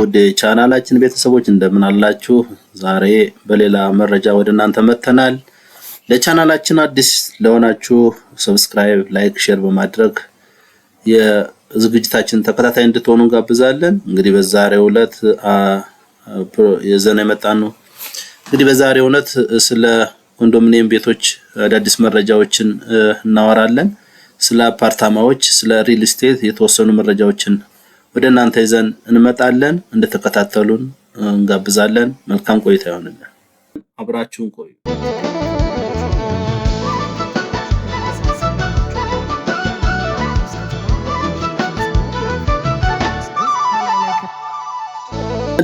ወደ ቻናላችን ቤተሰቦች እንደምን አላችሁ? ዛሬ በሌላ መረጃ ወደ እናንተ መተናል። ለቻናላችን አዲስ ለሆናችሁ ሰብስክራይብ፣ ላይክ፣ ሼር በማድረግ የዝግጅታችን ተከታታይ እንድትሆኑ ጋብዛለን። እንግዲህ በዛሬው ዕለት የዘና የመጣን ነው። እንግዲህ በዛሬው ዕለት ስለ ኮንዶሚኒየም ቤቶች አዳዲስ መረጃዎችን እናወራለን። ስለ አፓርታማዎች፣ ስለ ሪል ስቴት የተወሰኑ መረጃዎችን ወደ እናንተ ይዘን እንመጣለን። እንድትከታተሉን እንጋብዛለን። መልካም ቆይታ ይሁንልን። አብራችሁን ቆዩ።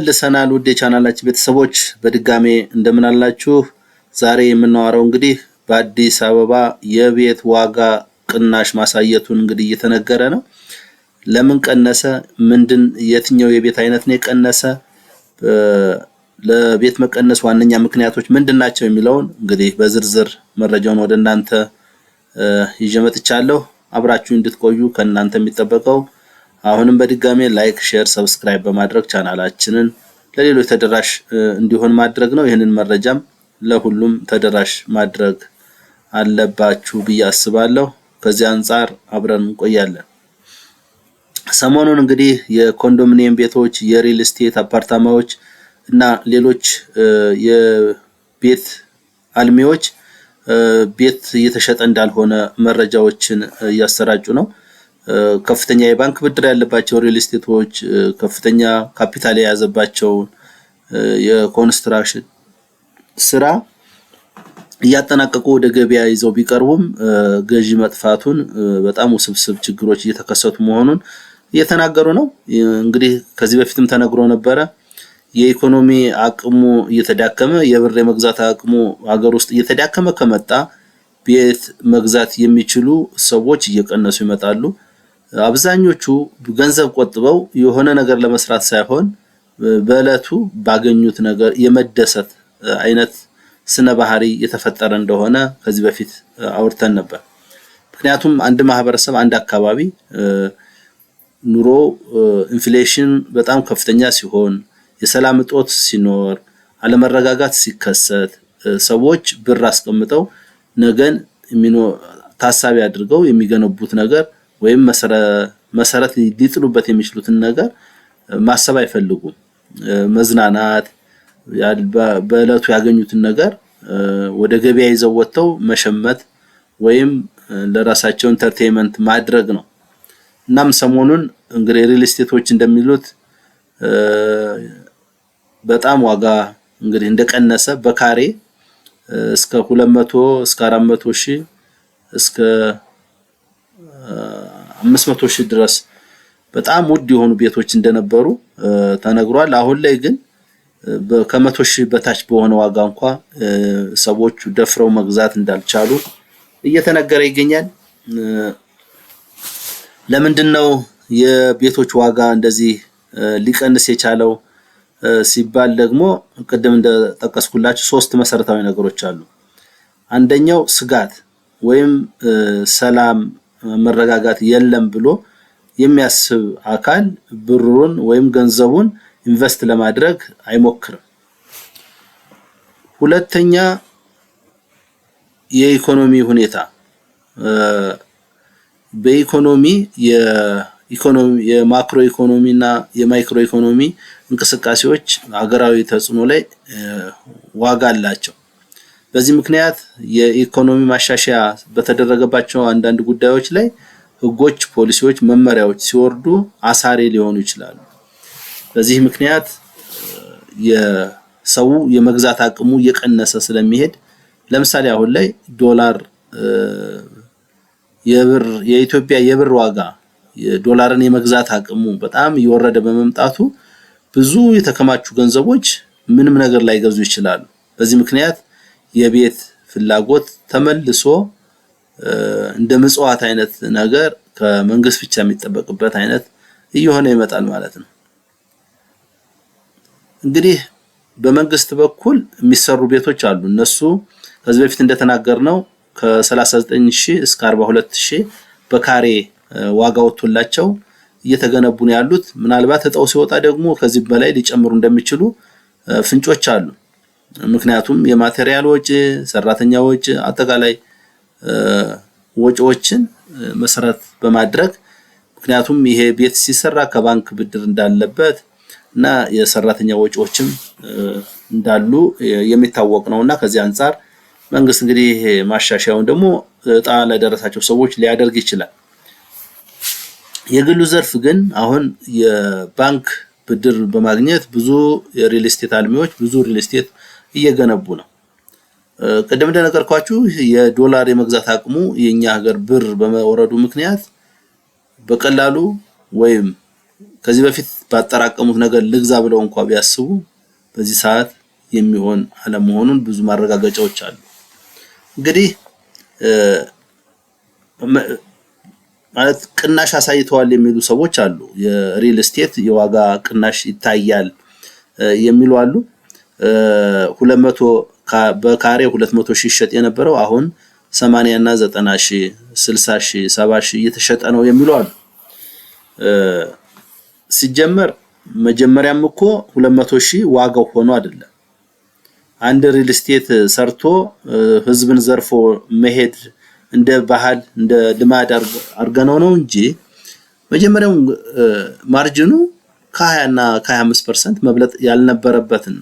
ለሰናል ውድ የቻናላችን ቤተሰቦች በድጋሜ እንደምን አላችሁ? ዛሬ የምናወራው እንግዲህ በአዲስ አበባ የቤት ዋጋ ቅናሽ ማሳየቱን እንግዲህ እየተነገረ ነው። ለምን ቀነሰ? የትኛው የቤት አይነት ነው የቀነሰ? ለቤት መቀነስ ዋነኛ ምክንያቶች ምንድናቸው የሚለውን እንግዲህ በዝርዝር መረጃውን ወደ እናንተ ይዤ መጥቻለሁ። አብራችሁ እንድትቆዩ ከእናንተ የሚጠበቀው አሁንም በድጋሜ ላይክ፣ ሼር፣ ሰብስክራይብ በማድረግ ቻናላችንን ለሌሎች ተደራሽ እንዲሆን ማድረግ ነው። ይህንን መረጃም ለሁሉም ተደራሽ ማድረግ አለባችሁ ብዬ አስባለሁ። ከዚህ አንፃር አብረን እንቆያለን። ሰሞኑን እንግዲህ የኮንዶሚኒየም ቤቶች፣ የሪል ስቴት አፓርታማዎች እና ሌሎች የቤት አልሚዎች ቤት እየተሸጠ እንዳልሆነ መረጃዎችን እያሰራጩ ነው። ከፍተኛ የባንክ ብድር ያለባቸው ሪል ስቴቶች ከፍተኛ ካፒታል የያዘባቸው የኮንስትራክሽን ስራ እያጠናቀቁ ወደ ገበያ ይዘው ቢቀርቡም ገዢ መጥፋቱን በጣም ውስብስብ ችግሮች እየተከሰቱ መሆኑን እየተናገሩ ነው። እንግዲህ ከዚህ በፊትም ተነግሮ ነበረ። የኢኮኖሚ አቅሙ እየተዳከመ የብር የመግዛት አቅሙ ሀገር ውስጥ እየተዳከመ ከመጣ ቤት መግዛት የሚችሉ ሰዎች እየቀነሱ ይመጣሉ። አብዛኞቹ ገንዘብ ቆጥበው የሆነ ነገር ለመስራት ሳይሆን በእለቱ ባገኙት ነገር የመደሰት አይነት ስነ ባህሪ የተፈጠረ እንደሆነ ከዚህ በፊት አውርተን ነበር። ምክንያቱም አንድ ማህበረሰብ፣ አንድ አካባቢ ኑሮ ኢንፍሌሽን በጣም ከፍተኛ ሲሆን፣ የሰላም እጦት ሲኖር፣ አለመረጋጋት ሲከሰት ሰዎች ብር አስቀምጠው ነገን ታሳቢ አድርገው የሚገነቡት ነገር ወይም መሰረት ሊጥሉበት የሚችሉትን ነገር ማሰብ አይፈልጉም። መዝናናት፣ በእለቱ ያገኙትን ነገር ወደ ገበያ ይዘው ወጥተው መሸመት ወይም ለራሳቸው ኢንተርቴይንመንት ማድረግ ነው። እናም ሰሞኑን እንግዲህ ሪል ስቴቶች እንደሚሉት በጣም ዋጋ እንግዲህ እንደቀነሰ በካሬ እስከ 200 እስከ 400 ሺህ እስከ 500 ሺህ ድረስ በጣም ውድ የሆኑ ቤቶች እንደነበሩ ተነግሯል። አሁን ላይ ግን ከ100 ሺህ በታች በሆነ ዋጋ እንኳን ሰዎች ደፍረው መግዛት እንዳልቻሉ እየተነገረ ይገኛል። ለምንድነው የቤቶች ዋጋ እንደዚህ ሊቀንስ የቻለው ሲባል ደግሞ ቅድም እንደጠቀስኩላችሁ ሶስት መሰረታዊ ነገሮች አሉ። አንደኛው ስጋት ወይም ሰላም መረጋጋት የለም ብሎ የሚያስብ አካል ብሩን ወይም ገንዘቡን ኢንቨስት ለማድረግ አይሞክርም። ሁለተኛ የኢኮኖሚ ሁኔታ፣ በኢኮኖሚ የማክሮ ኢኮኖሚና የማይክሮ ኢኮኖሚ እንቅስቃሴዎች ሀገራዊ ተጽዕኖ ላይ ዋጋ አላቸው። በዚህ ምክንያት የኢኮኖሚ ማሻሻያ በተደረገባቸው አንዳንድ ጉዳዮች ላይ ህጎች፣ ፖሊሲዎች፣ መመሪያዎች ሲወርዱ አሳሪ ሊሆኑ ይችላሉ። በዚህ ምክንያት የሰው የመግዛት አቅሙ እየቀነሰ ስለሚሄድ ለምሳሌ አሁን ላይ ዶላር የኢትዮጵያ የብር ዋጋ ዶላርን የመግዛት አቅሙ በጣም እየወረደ በመምጣቱ ብዙ የተከማቹ ገንዘቦች ምንም ነገር ላይ ገዙ ይችላሉ። በዚህ ምክንያት የቤት ፍላጎት ተመልሶ እንደ ምጽዋት አይነት ነገር ከመንግስት ብቻ የሚጠበቅበት አይነት እየሆነ ይመጣል ማለት ነው። እንግዲህ በመንግስት በኩል የሚሰሩ ቤቶች አሉ። እነሱ ከዚህ በፊት እንደተናገርነው ከ39000 እስከ 42000 በካሬ ዋጋ ወጥቶላቸው እየተገነቡ ነው ያሉት። ምናልባት እጣው ሲወጣ ደግሞ ከዚህ በላይ ሊጨምሩ እንደሚችሉ ፍንጮች አሉ። ምክንያቱም የማቴሪያል ወጪ፣ ሰራተኛ ወጪ፣ አጠቃላይ ወጪዎችን መሰረት በማድረግ ምክንያቱም ይሄ ቤት ሲሰራ ከባንክ ብድር እንዳለበት እና የሰራተኛ ወጪዎችም እንዳሉ የሚታወቅ ነውና ከዚህ አንፃር መንግስት እንግዲህ ይሄ ማሻሻያውን ደግሞ እጣ ለደረሳቸው ሰዎች ሊያደርግ ይችላል። የግሉ ዘርፍ ግን አሁን የባንክ ብድር በማግኘት ብዙ የሪል ስቴት አልሚዎች ብዙ ሪል ስቴት እየገነቡ ነው። ቀደም እንደነገርኳችሁ የዶላር የመግዛት አቅሙ የኛ ሀገር ብር በመወረዱ ምክንያት በቀላሉ ወይም ከዚህ በፊት ባጠራቀሙት ነገር ልግዛ ብለው እንኳን ቢያስቡ በዚህ ሰዓት የሚሆን አለመሆኑን ብዙ ማረጋገጫዎች አሉ። እንግዲህ ማለት ቅናሽ አሳይተዋል የሚሉ ሰዎች አሉ። የሪል ስቴት የዋጋ ቅናሽ ይታያል የሚሉ አሉ። 200 በካሬ 200 ሺህ ይሸጥ የነበረው አሁን 80 እና 90 ሺህ 60 ሺህ 70 ሺህ እየተሸጠ ነው የሚሉ አሉ። ሲጀመር መጀመሪያም እኮ 200 ሺህ ዋጋው ሆኖ አይደለም። አንድ ሪል ስቴት ሰርቶ ህዝብን ዘርፎ መሄድ እንደ ባህል እንደ ልማድ አርገነው ነው እንጂ መጀመሪያው ማርጂኑ ከ20 እና ከ25% መብለጥ ያልነበረበትን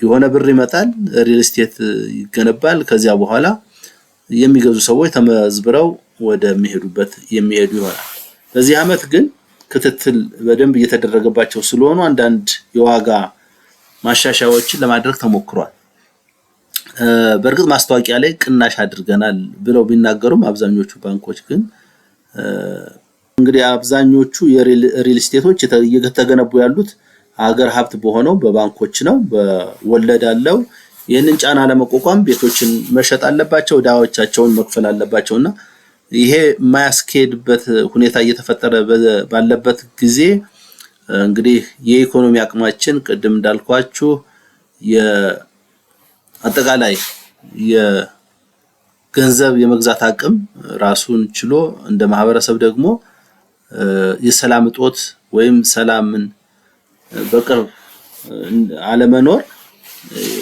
የሆነ ብር ይመጣል፣ ሪል ስቴት ይገነባል። ከዚያ በኋላ የሚገዙ ሰዎች ተመዝብረው ወደሚሄዱበት የሚሄዱ ይሆናል። በዚህ አመት ግን ክትትል በደንብ እየተደረገባቸው ስለሆነ አንዳንድ የዋጋ ማሻሻያዎችን ለማድረግ ተሞክሯል። በእርግጥ ማስታወቂያ ላይ ቅናሽ አድርገናል ብለው ቢናገሩም አብዛኞቹ ባንኮች ግን እንግዲህ አብዛኞቹ የሪል ስቴቶች እየተገነቡ ያሉት ሀገር ሀብት በሆነው በባንኮች ነው። በወለድ አለው። ይህንን ጫና ለመቋቋም ቤቶችን መሸጥ አለባቸው፣ ዕዳዎቻቸውን መክፈል አለባቸውና ይሄ የማያስኬድበት ሁኔታ እየተፈጠረ ባለበት ጊዜ እንግዲህ የኢኮኖሚ አቅማችን ቅድም እንዳልኳችሁ አጠቃላይ የገንዘብ የመግዛት አቅም ራሱን ችሎ እንደ ማህበረሰብ ደግሞ የሰላም እጦት ወይም ሰላምን በቅርብ አለመኖር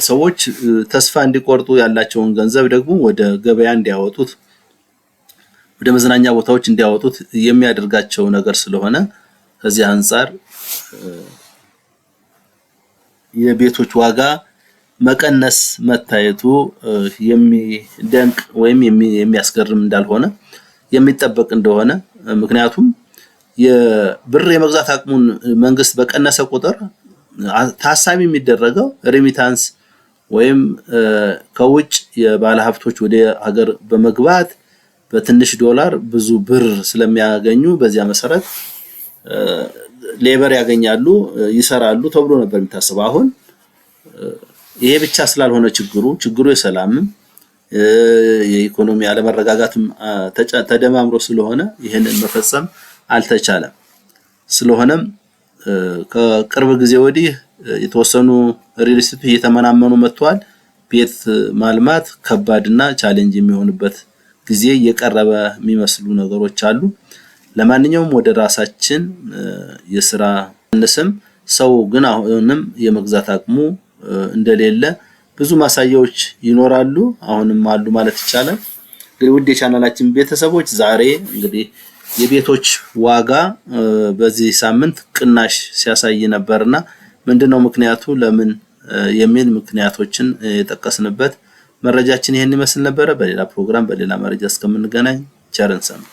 ሰዎች ተስፋ እንዲቆርጡ ያላቸውን ገንዘብ ደግሞ ወደ ገበያ እንዲያወጡት ወደ መዝናኛ ቦታዎች እንዲያወጡት የሚያደርጋቸው ነገር ስለሆነ ከዚህ አንፃር የቤቶች ዋጋ መቀነስ መታየቱ የሚደንቅ ወይም የሚያስገርም እንዳልሆነ የሚጠበቅ እንደሆነ ምክንያቱም የብር የመግዛት አቅሙን መንግስት በቀነሰ ቁጥር ታሳቢ የሚደረገው ሪሚታንስ ወይም ከውጭ የባለ ሀብቶች ወደ ሀገር በመግባት በትንሽ ዶላር ብዙ ብር ስለሚያገኙ በዚያ መሰረት ሌበር ያገኛሉ፣ ይሰራሉ ተብሎ ነበር የሚታሰበው። አሁን ይሄ ብቻ ስላልሆነ ችግሩ የሰላምም የኢኮኖሚ አለመረጋጋትም ተደማምሮ ስለሆነ ይሄንን መፈጸም አልተቻለም። ስለሆነም ከቅርብ ጊዜ ወዲህ የተወሰኑ ሪል ስቴቶች እየተመናመኑ መጥተዋል። ቤት ማልማት ከባድና ቻሌንጅ የሚሆንበት ጊዜ እየቀረበ የሚመስሉ ነገሮች አሉ። ለማንኛውም ወደ ራሳችን የስራ እንስም ሰው ግን አሁንም የመግዛት አቅሙ እንደሌለ ብዙ ማሳያዎች ይኖራሉ፣ አሁንም አሉ ማለት ይቻላል። እንግዲህ ውድ የቻናላችን ቤተሰቦች ዛሬ እንግዲህ የቤቶች ዋጋ በዚህ ሳምንት ቅናሽ ሲያሳይ ነበርና ምንድነው ምክንያቱ ለምን የሚል ምክንያቶችን የጠቀስንበት መረጃችን ይሄን ይመስል ነበር። በሌላ ፕሮግራም በሌላ መረጃ እስከምንገናኝ ቸር እንሰንብት።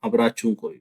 አብራችሁን ቆዩ።